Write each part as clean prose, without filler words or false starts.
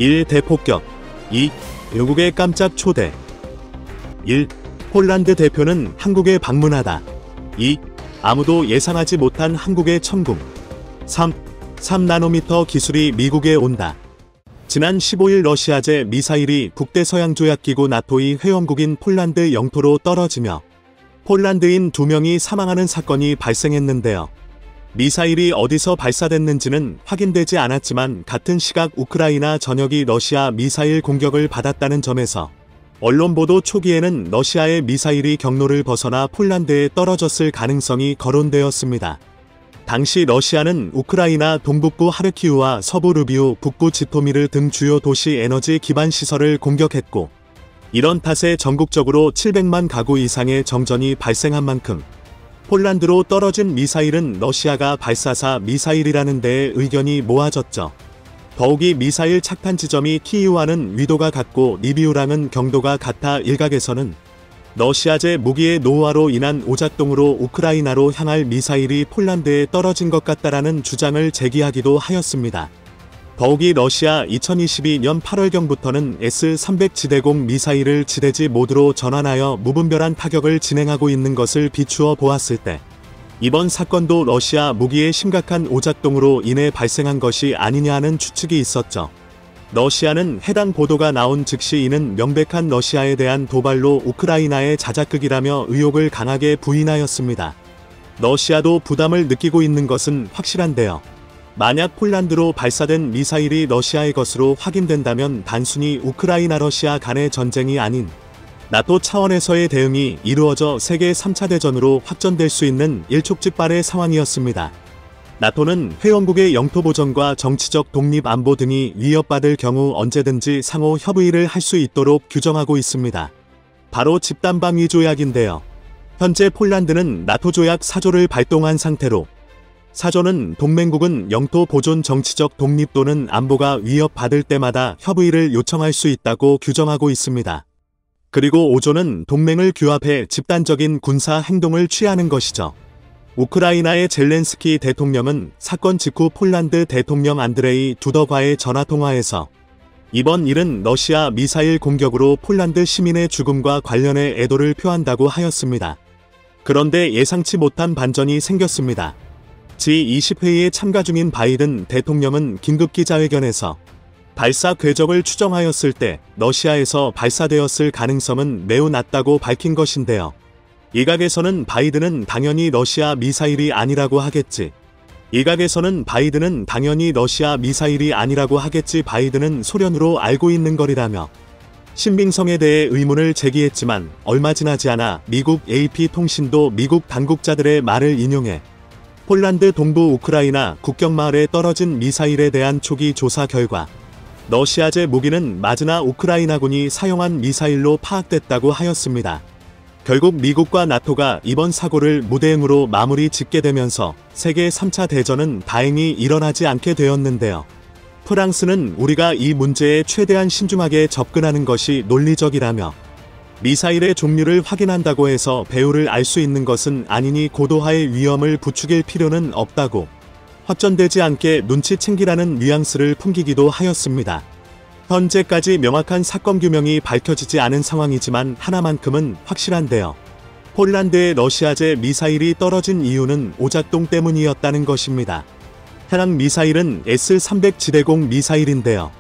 1. 대폭격. 2. 외국의 깜짝 초대. 1. 폴란드 대표는 한국에 방문하다. 2. 아무도 예상하지 못한 한국의 천궁. 3. 3나노미터 기술이 미국에 온다. 지난 15일 러시아제 미사일이 북대서양조약기구 나토의 회원국인 폴란드 영토로 떨어지며 폴란드인 2명이 사망하는 사건이 발생했는데요. 미사일이 어디서 발사됐는지는 확인되지 않았지만 같은 시각 우크라이나 전역이 러시아 미사일 공격을 받았다는 점에서 언론 보도 초기에는 러시아의 미사일이 경로를 벗어나 폴란드에 떨어졌을 가능성이 거론되었습니다. 당시 러시아는 우크라이나 동북부 하르키우와 서부 르비우, 북부 지토미르 등 주요 도시 에너지 기반 시설을 공격했고 이런 탓에 전국적으로 700만 가구 이상의 정전이 발생한 만큼 폴란드로 떨어진 미사일은 러시아가 발사사 미사일이라는 데에 의견이 모아졌죠. 더욱이 미사일 착탄 지점이 키이우와는 위도가 같고 리비우랑은 경도가 같아 일각에서는 러시아제 무기의 노후화로 인한 오작동으로 우크라이나로 향할 미사일이 폴란드에 떨어진 것 같다라는 주장을 제기하기도 하였습니다. 더욱이 러시아 2022년 8월경부터는 S-300 지대공 미사일을 지대지 모드로 전환하여 무분별한 타격을 진행하고 있는 것을 비추어 보았을 때 이번 사건도 러시아 무기의 심각한 오작동으로 인해 발생한 것이 아니냐는 추측이 있었죠. 러시아는 해당 보도가 나온 즉시 이는 명백한 러시아에 대한 도발로 우크라이나의 자작극이라며 의혹을 강하게 부인하였습니다. 러시아도 부담을 느끼고 있는 것은 확실한데요. 만약 폴란드로 발사된 미사일이 러시아의 것으로 확인된다면 단순히 우크라이나 러시아 간의 전쟁이 아닌 나토 차원에서의 대응이 이루어져 세계 3차 대전으로 확전될 수 있는 일촉즉발의 상황이었습니다. 나토는 회원국의 영토 보전과 정치적 독립 안보 등이 위협받을 경우 언제든지 상호 협의를 할 수 있도록 규정하고 있습니다. 바로 집단방위 조약인데요. 현재 폴란드는 나토 조약 4조를 발동한 상태로 4조는 동맹국은 영토 보존 정치적 독립 또는 안보가 위협받을 때마다 협의를 요청할 수 있다고 규정하고 있습니다. 그리고 5조는 동맹을 규합해 집단적인 군사 행동을 취하는 것이죠. 우크라이나의 젤렌스키 대통령은 사건 직후 폴란드 대통령 안드레이 두더과의 전화통화에서 이번 일은 러시아 미사일 공격으로 폴란드 시민의 죽음과 관련해 애도를 표한다고 하였습니다. 그런데 예상치 못한 반전이 생겼습니다. G20회의에 참가 중인 바이든 대통령은 긴급 기자회견에서 발사 궤적을 추정하였을 때 러시아에서 발사되었을 가능성은 매우 낮다고 밝힌 것인데요. 일각에서는 바이든은 당연히 러시아 미사일이 아니라고 하겠지. 일각에서는 바이든은 당연히 러시아 미사일이 아니라고 하겠지. 바이든은 소련으로 알고 있는 거리라며 신빙성에 대해 의문을 제기했지만 얼마 지나지 않아 미국 AP통신도 미국 당국자들의 말을 인용해 폴란드 동부 우크라이나 국경마을에 떨어진 미사일에 대한 초기 조사 결과 러시아제 무기는 마즈나 우크라이나군이 사용한 미사일로 파악됐다고 하였습니다. 결국 미국과 나토가 이번 사고를 무대응으로 마무리 짓게 되면서 세계 3차 대전은 다행히 일어나지 않게 되었는데요. 프랑스는 우리가 이 문제에 최대한 신중하게 접근하는 것이 논리적이라며 미사일의 종류를 확인한다고 해서 배후를 알 수 있는 것은 아니니 고도화의 위험을 부추길 필요는 없다고 확전되지 않게 눈치 챙기라는 뉘앙스를 풍기기도 하였습니다. 현재까지 명확한 사건 규명이 밝혀지지 않은 상황이지만 하나만큼은 확실한데요. 폴란드의 러시아제 미사일이 떨어진 이유는 오작동 때문이었다는 것입니다. 해당 미사일은 S-300 지대공 미사일인데요.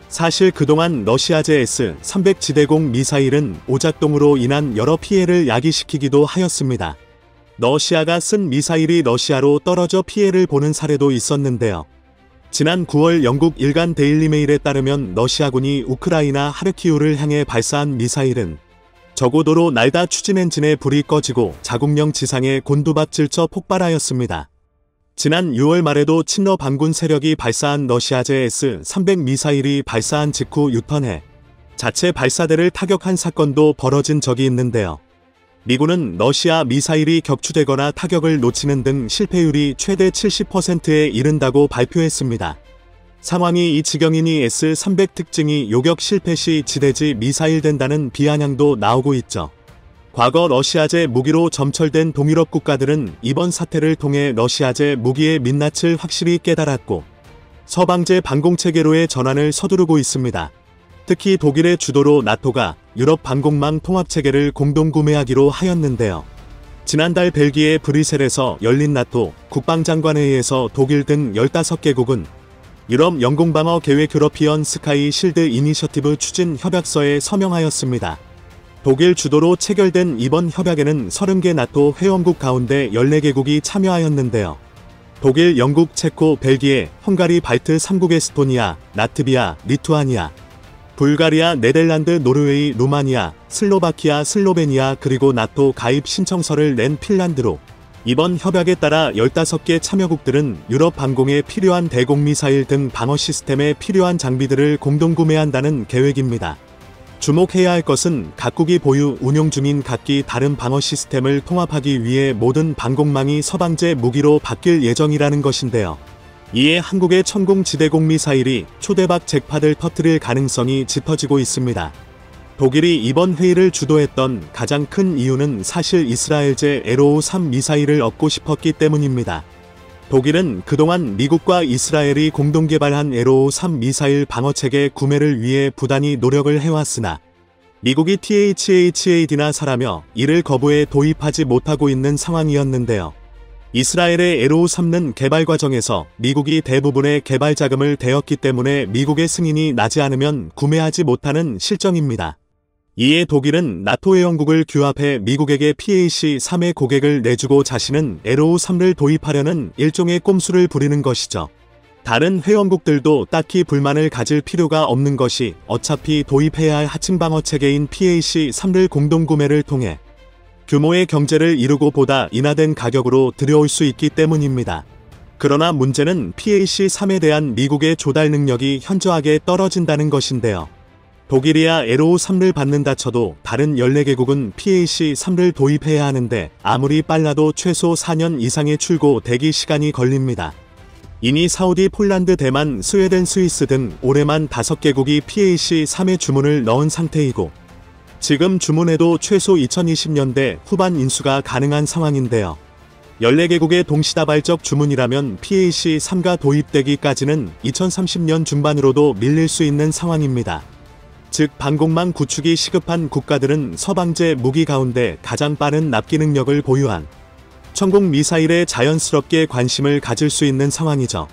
사실 그동안 러시아제 S-300 지대공 미사일은 오작동으로 인한 여러 피해를 야기시키기도 하였습니다. 러시아가 쓴 미사일이 러시아로 떨어져 피해를 보는 사례도 있었는데요. 지난 9월 영국 일간 데일리메일에 따르면 러시아군이 우크라이나 하르키우를 향해 발사한 미사일은 저고도로 날다 추진 엔진에 불이 꺼지고 자국령 지상에 곤두박 질쳐 폭발하였습니다. 지난 6월 말에도 친러 반군 세력이 발사한 러시아제 S-300 미사일이 발사한 직후 유턴해 자체 발사대를 타격한 사건도 벌어진 적이 있는데요. 미군은 러시아 미사일이 격추되거나 타격을 놓치는 등 실패율이 최대 70%에 이른다고 발표했습니다. 상황이 이 지경이니 S-300 특징이 요격 실패 시 지대지 미사일 된다는 비아냥도 나오고 있죠. 과거 러시아제 무기로 점철된 동유럽 국가들은 이번 사태를 통해 러시아제 무기의 민낯을 확실히 깨달았고 서방제 방공체계로의 전환을 서두르고 있습니다. 특히 독일의 주도로 나토가 유럽 방공망 통합체계를 공동구매하기로 하였는데요. 지난달 벨기에 브뤼셀에서 열린 나토 국방장관회의에서 독일 등 15개국은 유럽 영공방어 계획 유러피언 스카이 실드 이니셔티브 추진 협약서에 서명하였습니다. 독일 주도로 체결된 이번 협약에는 30개 나토 회원국 가운데 14개국이 참여하였는데요. 독일, 영국, 체코, 벨기에, 헝가리, 발트 3국 에스토니아, 라트비아, 리투아니아, 불가리아, 네덜란드, 노르웨이, 루마니아, 슬로바키아, 슬로베니아 그리고 나토 가입 신청서를 낸 핀란드로 이번 협약에 따라 15개 참여국들은 유럽 방공에 필요한 대공미사일 등 방어 시스템에 필요한 장비들을 공동구매한다는 계획입니다. 주목해야 할 것은 각국이 보유, 운용 중인 각기 다른 방어 시스템을 통합하기 위해 모든 방공망이 서방제 무기로 바뀔 예정이라는 것인데요. 이에 한국의 천공 지대공 미사일이 초대박 잭팟을 터뜨릴 가능성이 짙어지고 있습니다. 독일이 이번 회의를 주도했던 가장 큰 이유는 사실 이스라엘제 에로우-3 미사일을 얻고 싶었기 때문입니다. 독일은 그동안 미국과 이스라엘이 공동 개발한 에로우-3 미사일 방어체계 구매를 위해 부단히 노력을 해왔으나 미국이 THAAD나 사라며 이를 거부해 도입하지 못하고 있는 상황이었는데요. 이스라엘의 에로우-3는 개발 과정에서 미국이 대부분의 개발 자금을 대었기 때문에 미국의 승인이 나지 않으면 구매하지 못하는 실정입니다. 이에 독일은 나토 회원국을 규합해 미국에게 PAC-3의 고객을 내주고 자신은 에로우-3를 도입하려는 일종의 꼼수를 부리는 것이죠. 다른 회원국들도 딱히 불만을 가질 필요가 없는 것이 어차피 도입해야 할 하층 방어 체계인 PAC-3를 공동구매를 통해 규모의 경제를 이루고 보다 인하된 가격으로 들여올 수 있기 때문입니다. 그러나 문제는 PAC-3에 대한 미국의 조달 능력이 현저하게 떨어진다는 것인데요. 독일이야 에로우-3를 받는다 쳐도 다른 14개국은 PAC-3를 도입해야 하는데 아무리 빨라도 최소 4년 이상의 출고 대기 시간이 걸립니다. 이니 사우디, 폴란드, 대만, 스웨덴, 스위스 등 올해만 5개국이 PAC-3의 주문을 넣은 상태이고 지금 주문해도 최소 2020년대 후반 인수가 가능한 상황인데요. 14개국의 동시다발적 주문이라면 PAC-3가 도입되기까지는 2030년 중반으로도 밀릴 수 있는 상황입니다. 즉 방공망 구축이 시급한 국가들은 서방제 무기 가운데 가장 빠른 납기 능력을 보유한 천공 미사일에 자연스럽게 관심을 가질 수 있는 상황이죠.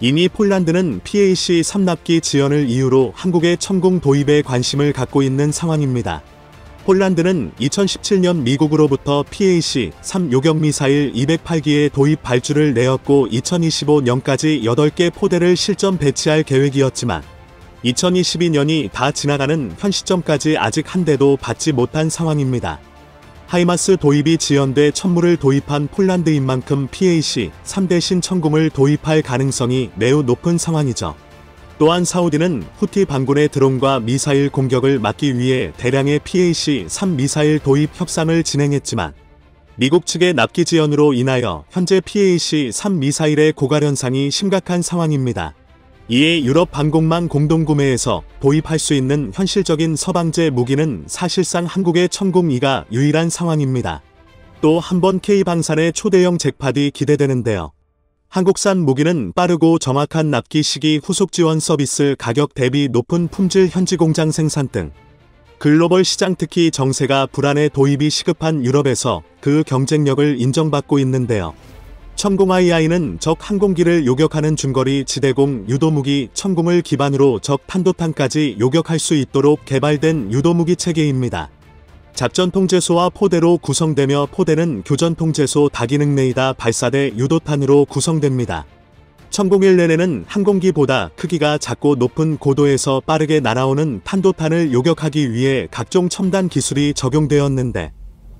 이미 폴란드는 PAC-3 납기 지연을 이유로 한국의 천공 도입에 관심을 갖고 있는 상황입니다. 폴란드는 2017년 미국으로부터 PAC-3 요격 미사일 208기의 도입 발주를 내었고 2025년까지 8개 포대를 실전 배치할 계획이었지만 2022년이 다 지나가는 현 시점까지 아직 한 대도 받지 못한 상황입니다. 하이마스 도입이 지연돼 천무를 도입한 폴란드인 만큼 PAC-3 대신 천공을 도입할 가능성이 매우 높은 상황이죠. 또한 사우디는 후티 반군의 드론과 미사일 공격을 막기 위해 대량의 PAC-3 미사일 도입 협상을 진행했지만 미국 측의 납기 지연으로 인하여 현재 PAC-3 미사일의 고갈 현상이 심각한 상황입니다. 이에 유럽 방공망 공동구매에서 도입할 수 있는 현실적인 서방제 무기는 사실상 한국의 천공2가 유일한 상황입니다. 또 한 번 K방산의 초대형 잭팟이 기대되는데요. 한국산 무기는 빠르고 정확한 납기 시기 후속 지원 서비스 가격 대비 높은 품질 현지 공장 생산 등 글로벌 시장 특히 정세가 불안해 도입이 시급한 유럽에서 그 경쟁력을 인정받고 있는데요. 천공-II는 적 항공기를 요격하는 중거리 지대공 유도무기 천공을 기반으로 적 탄도탄까지 요격할 수 있도록 개발된 유도무기 체계입니다. 작전통제소와 포대로 구성되며 포대는 교전통제소 다기능 레이더 발사대 유도탄으로 구성됩니다. 천공-1내내는 항공기보다 크기가 작고 높은 고도에서 빠르게 날아오는 탄도탄을 요격하기 위해 각종 첨단 기술이 적용되었는데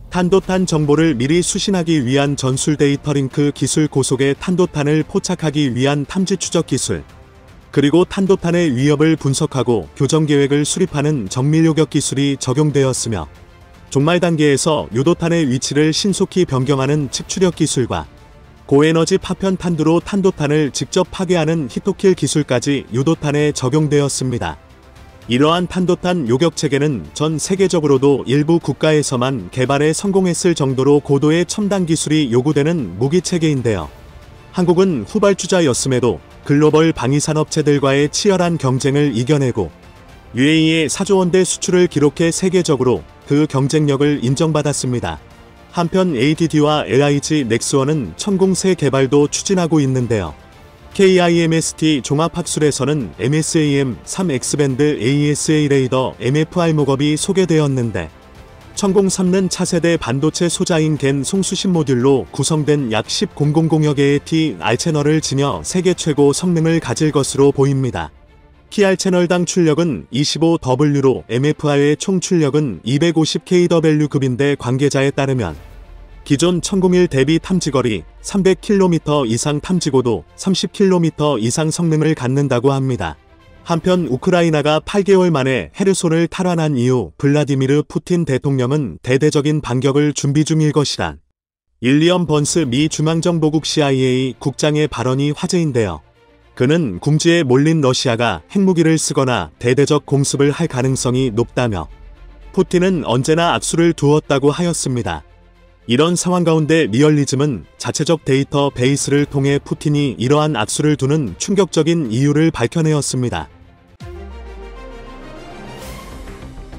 탄도탄 정보를 미리 수신하기 위한 전술 데이터 링크 기술 고속의 탄도탄을 포착하기 위한 탐지 추적 기술 그리고 탄도탄의 위협을 분석하고 교전 계획을 수립하는 정밀 요격 기술이 적용되었으며 종말 단계에서 유도탄의 위치를 신속히 변경하는 측추력 기술과 고에너지 파편 탄두로 탄도탄을 직접 파괴하는 히토킬 기술까지 유도탄에 적용되었습니다. 이러한 탄도탄 요격 체계는 전 세계적으로도 일부 국가에서만 개발에 성공했을 정도로 고도의 첨단 기술이 요구되는 무기 체계인데요. 한국은 후발주자였음에도 글로벌 방위산업체들과의 치열한 경쟁을 이겨내고 UAE의 4조 원대 수출을 기록해 세계적으로 그 경쟁력을 인정받았습니다. 한편 ADD와 LIG 넥스원은 천궁3 개발도 추진하고 있는데요. KIMST 종합학술에서는 MSAM-3 X밴드 AESA 레이더 MFR 목업이 소개되었는데 천궁3는 차세대 반도체 소자인 겐 송수신 모듈로 구성된 약 10,000여 개의 T-R 채널을 지녀 세계 최고 성능을 가질 것으로 보입니다. TR 채널당 출력은 25W로 MFR의 총 출력은 250kW급인데 관계자에 따르면 기존 천궁1 대비 탐지거리 300km 이상 탐지고도 30km 이상 성능을 갖는다고 합니다. 한편 우크라이나가 8개월 만에 헤르손을 탈환한 이후 블라디미르 푸틴 대통령은 대대적인 반격을 준비 중일 것이란 일리엄 번스 미 중앙정보국 CIA 국장의 발언이 화제인데요. 그는 궁지에 몰린 러시아가 핵무기를 쓰거나 대대적 공습을 할 가능성이 높다며 푸틴은 언제나 악수를 두었다고 하였습니다. 이런 상황 가운데 리얼리즘은 자체적 데이터 베이스를 통해 푸틴이 이러한 악수를 두는 충격적인 이유를 밝혀내었습니다.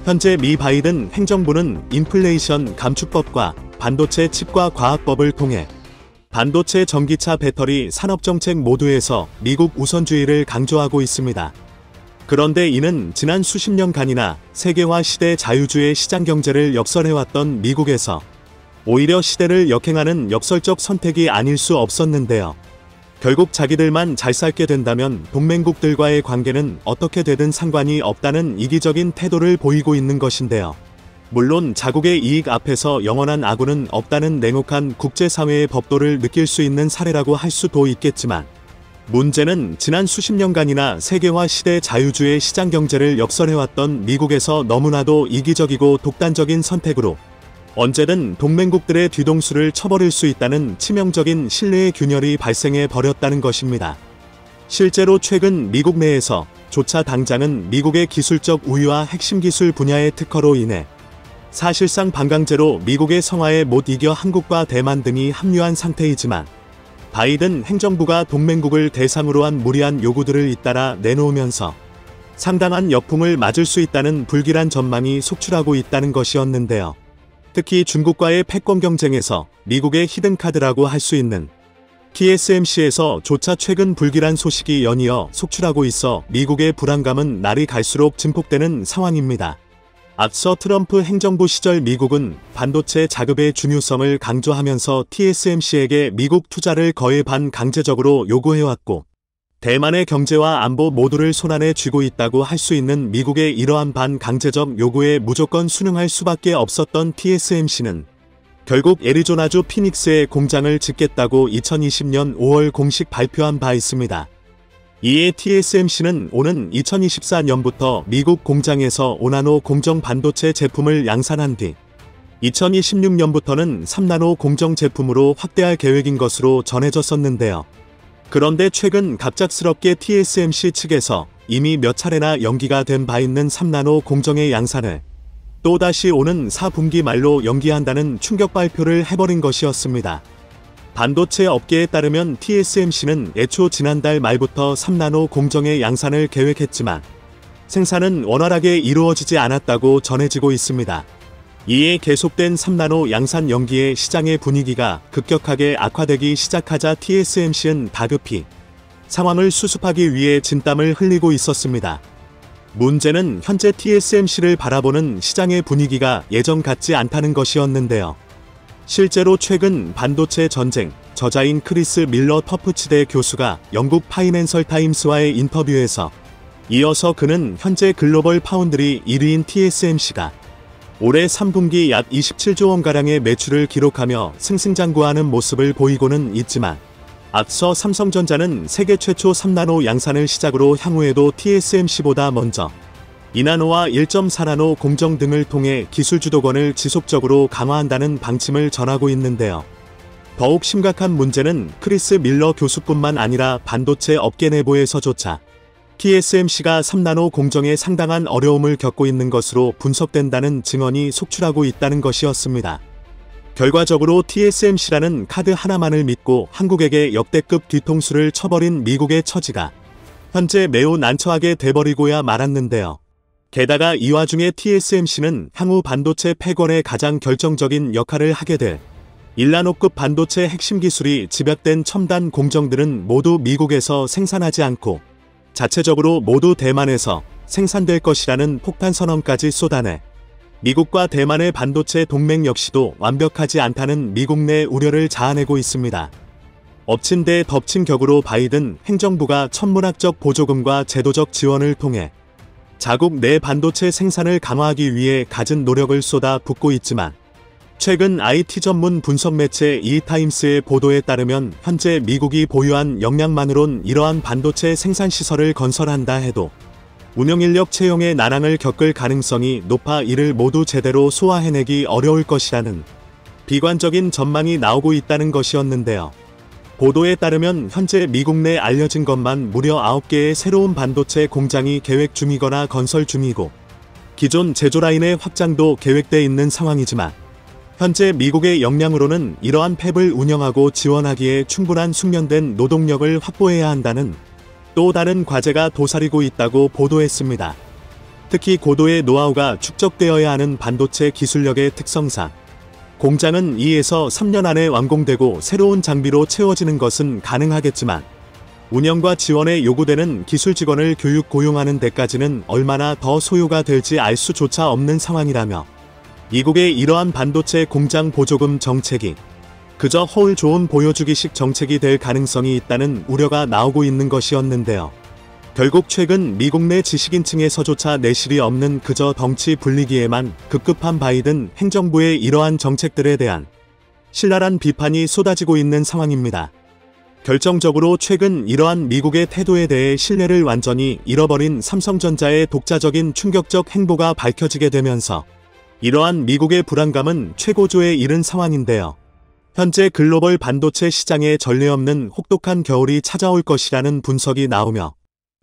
현재 미 바이든 행정부는 인플레이션 감축법과 반도체 칩과 과학법을 통해 반도체 전기차 배터리 산업정책 모두에서 미국 우선주의를 강조하고 있습니다. 그런데 이는 지난 수십 년간이나 세계화 시대 자유주의 시장경제를 역설해왔던 미국에서 오히려 시대를 역행하는 역설적 선택이 아닐 수 없었는데요. 결국 자기들만 잘 살게 된다면 동맹국들과의 관계는 어떻게 되든 상관이 없다는 이기적인 태도를 보이고 있는 것인데요. 물론 자국의 이익 앞에서 영원한 악우는 없다는 냉혹한 국제사회의 법도를 느낄 수 있는 사례라고 할 수도 있겠지만 문제는 지난 수십 년간이나 세계화 시대 자유주의 시장경제를 역설해왔던 미국에서 너무나도 이기적이고 독단적인 선택으로 언제든 동맹국들의 뒤통수를 쳐버릴 수 있다는 치명적인 신뢰의 균열이 발생해 버렸다는 것입니다. 실제로 최근 미국 내에서 조차 당장은 미국의 기술적 우위와 핵심 기술 분야의 특허로 인해 사실상 반강제로 미국의 성화에 못 이겨 한국과 대만 등이 합류한 상태이지만 바이든 행정부가 동맹국을 대상으로 한 무리한 요구들을 잇따라 내놓으면서 상당한 역풍을 맞을 수 있다는 불길한 전망이 속출하고 있다는 것이었는데요. 특히 중국과의 패권 경쟁에서 미국의 히든카드라고 할 수 있는 TSMC에서 조차 최근 불길한 소식이 연이어 속출하고 있어 미국의 불안감은 날이 갈수록 증폭되는 상황입니다. 앞서 트럼프 행정부 시절 미국은 반도체 자급의 중요성을 강조하면서 TSMC에게 미국 투자를 거의 반강제적으로 요구해왔고 대만의 경제와 안보 모두를 손안에 쥐고 있다고 할 수 있는 미국의 이러한 반강제적 요구에 무조건 순응할 수밖에 없었던 TSMC는 결국 애리조나주 피닉스에 공장을 짓겠다고 2020년 5월 공식 발표한 바 있습니다. 이에 TSMC는 오는 2024년부터 미국 공장에서 5나노 공정 반도체 제품을 양산한 뒤 2026년부터는 3나노 공정 제품으로 확대할 계획인 것으로 전해졌었는데요. 그런데 최근 갑작스럽게 TSMC 측에서 이미 몇 차례나 연기가 된 바 있는 3나노 공정의 양산을 또다시 오는 4분기 말로 연기한다는 충격 발표를 해버린 것이었습니다. 반도체 업계에 따르면 TSMC는 애초 지난달 말부터 3나노 공정의 양산을 계획했지만 생산은 원활하게 이루어지지 않았다고 전해지고 있습니다. 이에 계속된 3나노 양산 연기에 시장의 분위기가 급격하게 악화되기 시작하자 TSMC는 다급히 상황을 수습하기 위해 진땀을 흘리고 있었습니다. 문제는 현재 TSMC를 바라보는 시장의 분위기가 예전 같지 않다는 것이었는데요. 실제로 최근 반도체 전쟁 저자인 크리스 밀러 터프치대 교수가 영국 파이낸셜 타임스와의 인터뷰에서 이어서 그는 현재 글로벌 파운드리 1위인 TSMC가 올해 3분기 약 27조 원가량의 매출을 기록하며 승승장구하는 모습을 보이고는 있지만 앞서 삼성전자는 세계 최초 3나노 양산을 시작으로 향후에도 TSMC보다 먼저 2나노와 1.4나노 공정 등을 통해 기술 주도권을 지속적으로 강화한다는 방침을 전하고 있는데요. 더욱 심각한 문제는 크리스 밀러 교수뿐만 아니라 반도체 업계 내부에서조차 TSMC가 3나노 공정에 상당한 어려움을 겪고 있는 것으로 분석된다는 증언이 속출하고 있다는 것이었습니다. 결과적으로 TSMC라는 카드 하나만을 믿고 한국에게 역대급 뒤통수를 쳐버린 미국의 처지가 현재 매우 난처하게 돼버리고야 말았는데요. 게다가 이 와중에 TSMC는 향후 반도체 폐건에 가장 결정적인 역할을 하게 될 일나노급 반도체 핵심 기술이 집약된 첨단 공정들은 모두 미국에서 생산하지 않고 자체적으로 모두 대만에서 생산될 것이라는 폭탄 선언까지 쏟아내 미국과 대만의 반도체 동맹 역시도 완벽하지 않다는 미국 내 우려를 자아내고 있습니다. 엎친 데 덮친 격으로 바이든 행정부가 천문학적 보조금과 제도적 지원을 통해 자국 내 반도체 생산을 강화하기 위해 갖은 노력을 쏟아 붓고 있지만 최근 IT 전문 분석 매체 이타임스의 보도에 따르면 현재 미국이 보유한 역량만으론 이러한 반도체 생산 시설을 건설한다 해도 운영인력 채용의 난항을 겪을 가능성이 높아 이를 모두 제대로 소화해내기 어려울 것이라는 비관적인 전망이 나오고 있다는 것이었는데요. 보도에 따르면 현재 미국 내 알려진 것만 무려 9개의 새로운 반도체 공장이 계획 중이거나 건설 중이고 기존 제조라인의 확장도 계획돼 있는 상황이지만 현재 미국의 역량으로는 이러한 팹을 운영하고 지원하기에 충분한 숙련된 노동력을 확보해야 한다는 또 다른 과제가 도사리고 있다고 보도했습니다. 특히 고도의 노하우가 축적되어야 하는 반도체 기술력의 특성상 공장은 2에서 3년 안에 완공되고 새로운 장비로 채워지는 것은 가능하겠지만 운영과 지원에 요구되는 기술 직원을 교육 고용하는 데까지는 얼마나 더 소요가 될지 알 수조차 없는 상황이라며 미국의 이러한 반도체 공장 보조금 정책이 그저 허울 좋은 보여주기식 정책이 될 가능성이 있다는 우려가 나오고 있는 것이었는데요. 결국 최근 미국 내 지식인층에서조차 내실이 없는 그저 덩치 불리기에만 급급한 바이든 행정부의 이러한 정책들에 대한 신랄한 비판이 쏟아지고 있는 상황입니다. 결정적으로 최근 이러한 미국의 태도에 대해 신뢰를 완전히 잃어버린 삼성전자의 독자적인 충격적 행보가 밝혀지게 되면서 이러한 미국의 불안감은 최고조에 이른 상황인데요. 현재 글로벌 반도체 시장에 전례 없는 혹독한 겨울이 찾아올 것이라는 분석이 나오며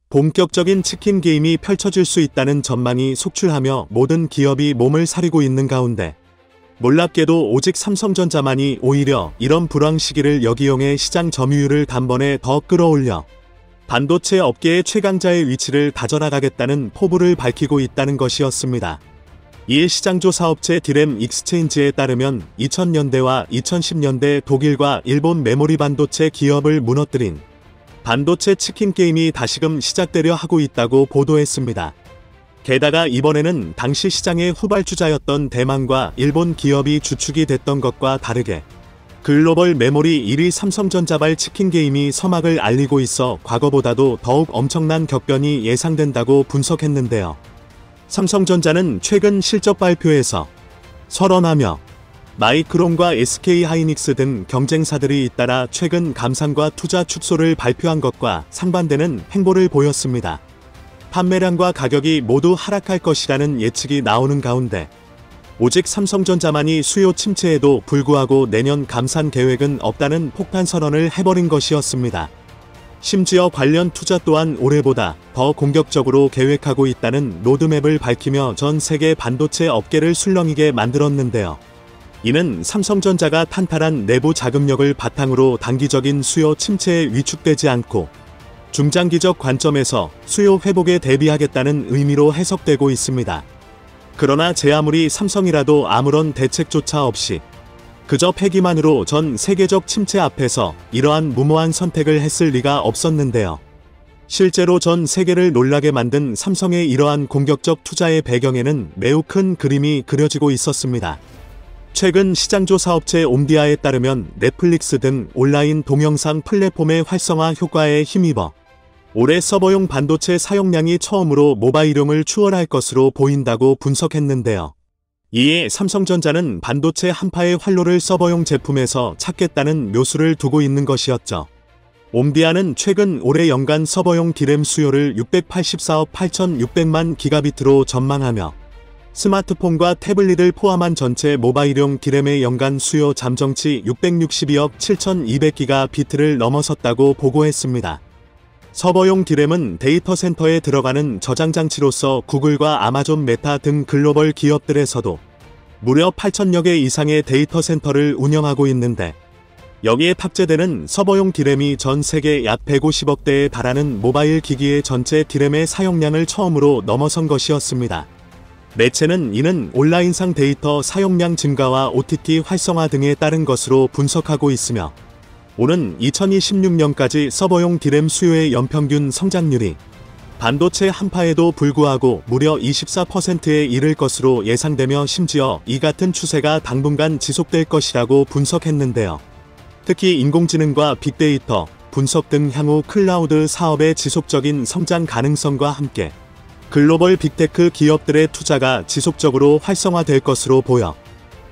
본격적인 치킨 게임이 펼쳐질 수 있다는 전망이 속출하며 모든 기업이 몸을 사리고 있는 가운데 놀랍게도 오직 삼성전자만이 오히려 이런 불황 시기를 역이용해 시장 점유율을 단번에 더 끌어올려 반도체 업계의 최강자의 위치를 다져나가겠다는 포부를 밝히고 있다는 것이었습니다. 이에 시장조사업체 디램 익스체인지에 따르면 2000년대와 2010년대 독일과 일본 메모리 반도체 기업을 무너뜨린 반도체 치킨 게임이 다시금 시작되려 하고 있다고 보도했습니다. 게다가 이번에는 당시 시장의 후발주자였던 대만과 일본 기업이 주축이 됐던 것과 다르게 글로벌 메모리 1위 삼성전자발 치킨 게임이 서막을 알리고 있어 과거보다도 더욱 엄청난 격변이 예상된다고 분석했는데요. 삼성전자는 최근 실적 발표에서 설원하며 마이크론과 SK하이닉스 등 경쟁사들이 잇따라 최근 감산과 투자 축소를 발표한 것과 상반되는 행보를 보였습니다. 판매량과 가격이 모두 하락할 것이라는 예측이 나오는 가운데 오직 삼성전자만이 수요 침체에도 불구하고 내년 감산 계획은 없다는 폭탄 선언을 해버린 것이었습니다. 심지어 관련 투자 또한 올해보다 더 공격적으로 계획하고 있다는 로드맵을 밝히며 전 세계 반도체 업계를 술렁이게 만들었는데요. 이는 삼성전자가 탄탄한 내부 자금력을 바탕으로 단기적인 수요 침체에 위축되지 않고 중장기적 관점에서 수요 회복에 대비하겠다는 의미로 해석되고 있습니다. 그러나 제 아무리 삼성이라도 아무런 대책조차 없이 그저 패기만으로 전 세계적 침체 앞에서 이러한 무모한 선택을 했을 리가 없었는데요. 실제로 전 세계를 놀라게 만든 삼성의 이러한 공격적 투자의 배경에는 매우 큰 그림이 그려지고 있었습니다. 최근 시장조사업체 옴디아에 따르면 넷플릭스 등 온라인 동영상 플랫폼의 활성화 효과에 힘입어 올해 서버용 반도체 사용량이 처음으로 모바일용을 추월할 것으로 보인다고 분석했는데요. 이에 삼성전자는 반도체 한파의 활로를 서버용 제품에서 찾겠다는 묘수를 두고 있는 것이었죠. 옴디아는 최근 올해 연간 서버용 디램 수요를 684억 8,600만 기가비트로 전망하며 스마트폰과 태블릿을 포함한 전체 모바일용 디램의 연간 수요 잠정치 662억 7,200기가비트를 넘어섰다고 보고했습니다. 서버용 디램은 데이터 센터에 들어가는 저장 장치로서 구글과 아마존 메타 등 글로벌 기업들에서도 무려 8천여 개 이상의 데이터 센터를 운영하고 있는데, 여기에 탑재되는 서버용 D램이 전 세계 약 150억 대에 달하는 모바일 기기의 전체 D램의 사용량을 처음으로 넘어선 것이었습니다. 매체는 이는 온라인상 데이터 사용량 증가와 OTT 활성화 등에 따른 것으로 분석하고 있으며, 오는 2026년까지 서버용 D램 수요의 연평균 성장률이 반도체 한파에도 불구하고 무려 24%에 이를 것으로 예상되며, 심지어 이 같은 추세가 당분간 지속될 것이라고 분석했는데요. 특히 인공지능과 빅데이터, 분석 등 향후 클라우드 사업의 지속적인 성장 가능성과 함께 글로벌 빅테크 기업들의 투자가 지속적으로 활성화될 것으로 보여